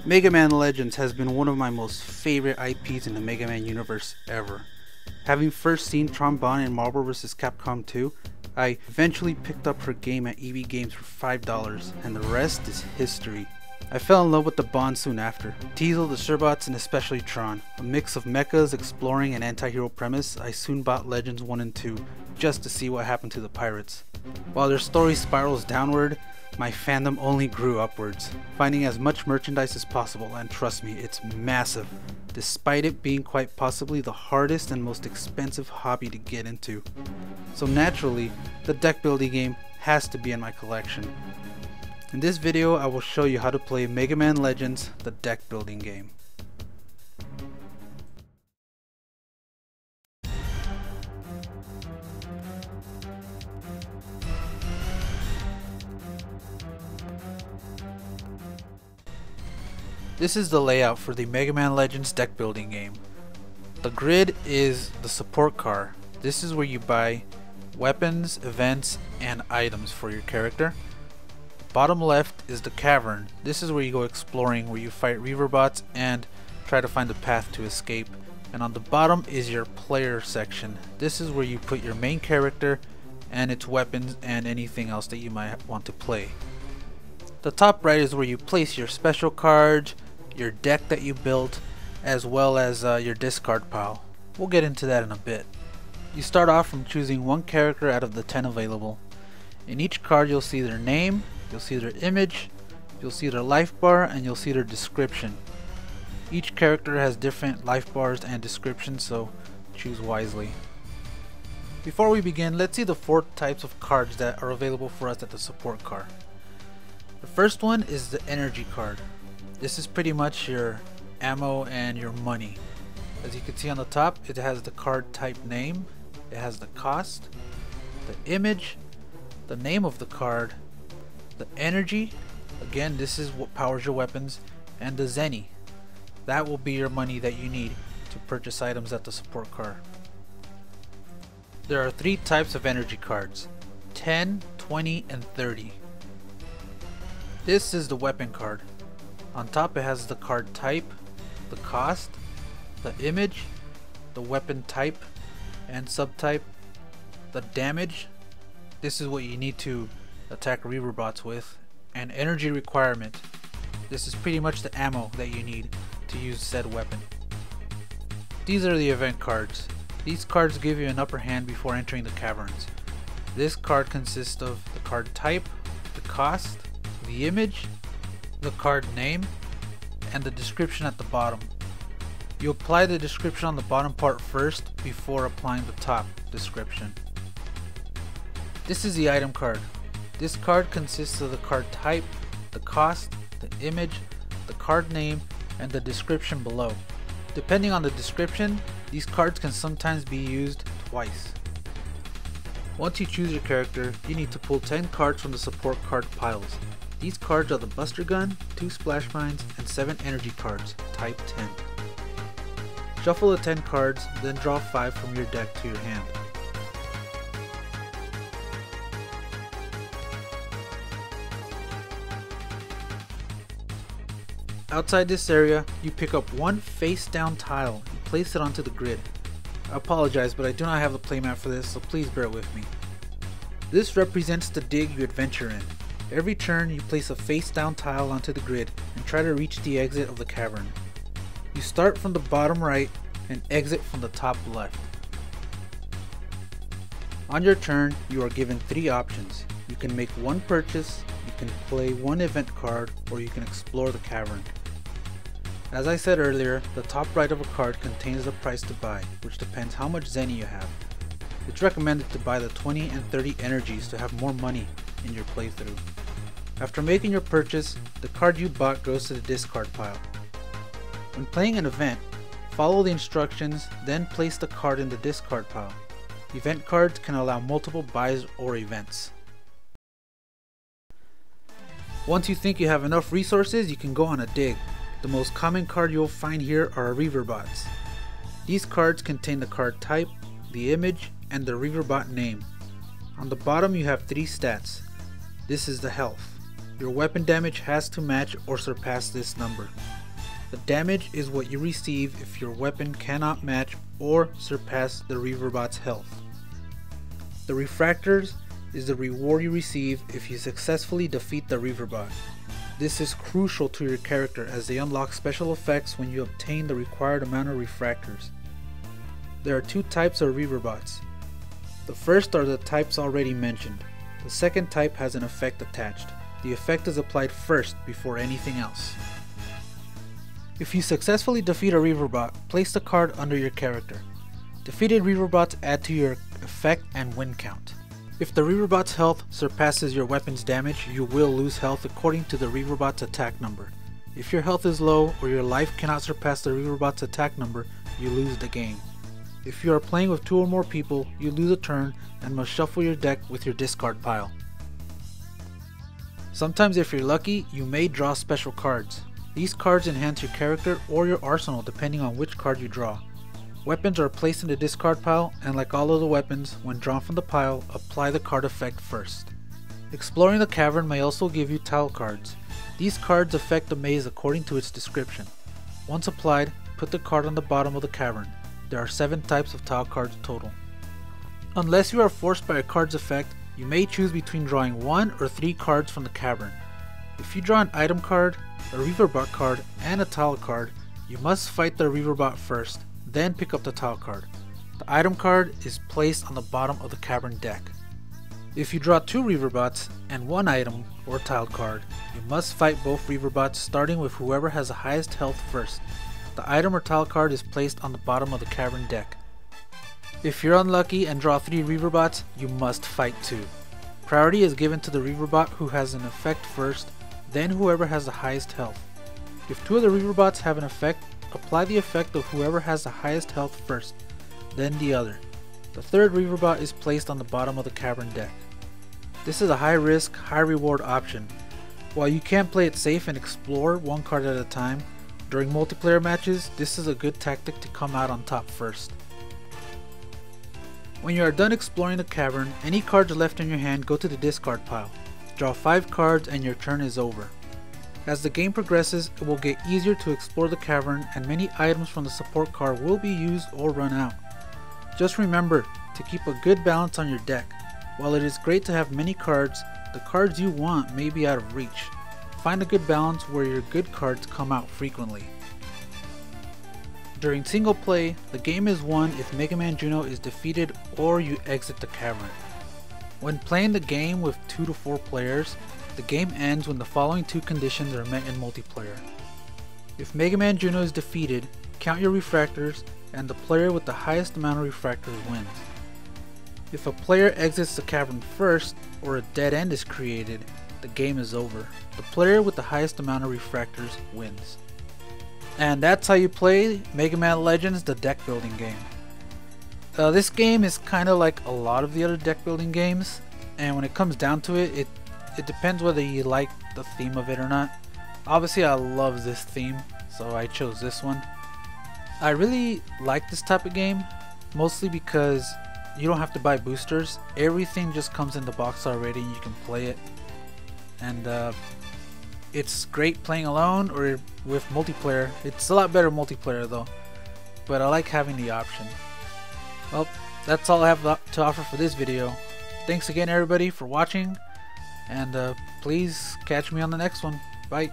Megaman Legends has been one of my most favorite IPs in the Mega Man universe ever. Having first seen Trombone in Marvel vs. Capcom 2, I eventually picked up her game at EB Games for $5, and the rest is history. I fell in love with the Bond soon after. Teasel, the Sherbots, and especially Tron. A mix of mechas, exploring, and anti-hero premise, I soon bought Legends 1 and 2 just to see what happened to the pirates. While their story spirals downward, my fandom only grew upwards, finding as much merchandise as possible, and trust me, it's massive, despite it being quite possibly the hardest and most expensive hobby to get into. So naturally, the deck building game has to be in my collection. In this video, I will show you how to play Mega Man Legends, the deck building game. This is the layout for the Mega Man Legends deck building game. The grid is the support car. This is where you buy weapons, events, and items for your character. Bottom left is the cavern. This is where you go exploring, where you fight Reaverbots and try to find a path to escape. And on the bottom is your player section. This is where you put your main character and its weapons and anything else that you might want to play. The top right is where you place your special cards, your deck that you built, as well as your discard pile. We'll get into that in a bit. You start off from choosing one character out of the 10 available. In each card you'll see their name, you'll see their image, you'll see their life bar, and you'll see their description. Each character has different life bars and descriptions, so choose wisely. Before we begin, let's see the 4 types of cards that are available for us at the support card. The first one is the energy card. This is pretty much your ammo and your money. As you can see on the top, it has the card type name, it has the cost, the image, the name of the card, the energy, again this is what powers your weapons, and the zenny. That will be your money that you need to purchase items at the support card. There are 3 types of energy cards, 10, 20, and 30. This is the weapon card. On top it has the card type, the cost, the image, the weapon type and subtype, the damage, this is what you need to attack Reaverbots with, and energy requirement. This is pretty much the ammo that you need to use said weapon. These are the event cards. These cards give you an upper hand before entering the caverns. This card consists of the card type, the cost, the image, the card name, and the description at the bottom. You apply the description on the bottom part first before applying the top description. This is the item card. This card consists of the card type, the cost, the image, the card name, and the description below. Depending on the description, these cards can sometimes be used twice. Once you choose your character, you need to pull 10 cards from the support card piles. These cards are the Buster Gun, 2 Splash Mines, and 7 energy cards, type 10. Shuffle the 10 cards, then draw 5 from your deck to your hand. Outside this area, you pick up one face down tile and place it onto the grid. I apologize, but I do not have the playmat for this, so please bear with me. This represents the dig you adventure in. Every turn you place a face down tile onto the grid and try to reach the exit of the cavern. You start from the bottom right and exit from the top left. On your turn, you are given 3 options. You can make one purchase, you can play one event card, or you can explore the cavern. As I said earlier, the top right of a card contains the price to buy, which depends how much zenny you have. It's recommended to buy the 20 and 30 energies to have more money in your playthrough. After making your purchase, the card you bought goes to the discard pile. When playing an event, follow the instructions, then place the card in the discard pile. Event cards can allow multiple buys or events. Once you think you have enough resources, you can go on a dig. The most common card you'll find here are Reaverbots. These cards contain the card type, the image, and the Reaverbot name. On the bottom you have 3 stats. This is the health. Your weapon damage has to match or surpass this number. The damage is what you receive if your weapon cannot match or surpass the Reaverbot's health. The refractors is the reward you receive if you successfully defeat the Reaverbot. This is crucial to your character as they unlock special effects when you obtain the required amount of refractors. There are two types of Reaverbots. The first are the types already mentioned. The second type has an effect attached. The effect is applied first before anything else. If you successfully defeat a Reaverbot, place the card under your character. Defeated Reaverbots add to your effect and win count. If the Reaverbot's health surpasses your weapon's damage, you will lose health according to the Reaverbot's attack number. If your health is low or your life cannot surpass the Reaverbot's attack number, you lose the game. If you are playing with 2 or more people, you lose a turn and must shuffle your deck with your discard pile. Sometimes if you're lucky, you may draw special cards. These cards enhance your character or your arsenal depending on which card you draw. Weapons are placed in the discard pile, and like all of the weapons, when drawn from the pile, apply the card effect first. Exploring the cavern may also give you tile cards. These cards affect the maze according to its description. Once applied, put the card on the bottom of the cavern. There are 7 types of tile cards total. Unless you are forced by a card's effect, you may choose between drawing 1 or 3 cards from the cavern. If you draw an item card, a Reaverbot card, and a tile card, you must fight the Reaverbot first, then pick up the tile card. The item card is placed on the bottom of the cavern deck. If you draw 2 Reaverbots and 1 item or tile card, you must fight both Reaverbots starting with whoever has the highest health first. The item or tile card is placed on the bottom of the cavern deck. If you're unlucky and draw 3 Reaverbots, you must fight 2. Priority is given to the Reaverbot who has an effect first, then whoever has the highest health. If 2 of the Reaverbots have an effect, apply the effect of whoever has the highest health first, then the other. The third Reaverbot is placed on the bottom of the cavern deck. This is a high risk, high reward option. While you can play it safe and explore 1 card at a time, during multiplayer matches, this is a good tactic to come out on top first. When you are done exploring the cavern, any cards left in your hand go to the discard pile. Draw 5 cards and your turn is over. As the game progresses, it will get easier to explore the cavern and many items from the support card will be used or run out. Just remember to keep a good balance on your deck. While it is great to have many cards, the cards you want may be out of reach. Find a good balance where your good cards come out frequently. During single play, the game is won if Megaman Juno is defeated or you exit the cavern. When playing the game with 2 to 4 players, the game ends when the following 2 conditions are met in multiplayer. If Megaman Juno is defeated, count your refractors and the player with the highest amount of refractors wins. If a player exits the cavern first or a dead end is created, the game is over. The player with the highest amount of refractors wins. And that's how you play Megaman Legends, the deck building game. This game is kind of like a lot of the other deck building games, and when it comes down to it, it depends whether you like the theme of it or not. Obviously I love this theme, so I chose this one. I really like this type of game, mostly because you don't have to buy boosters. Everything just comes in the box already and you can play it. And it's great playing alone or with multiplayer. It's a lot better multiplayer though, but I like having the option. Well, that's all I have to offer for this video. Thanks again everybody for watching, and please catch me on the next one. Bye.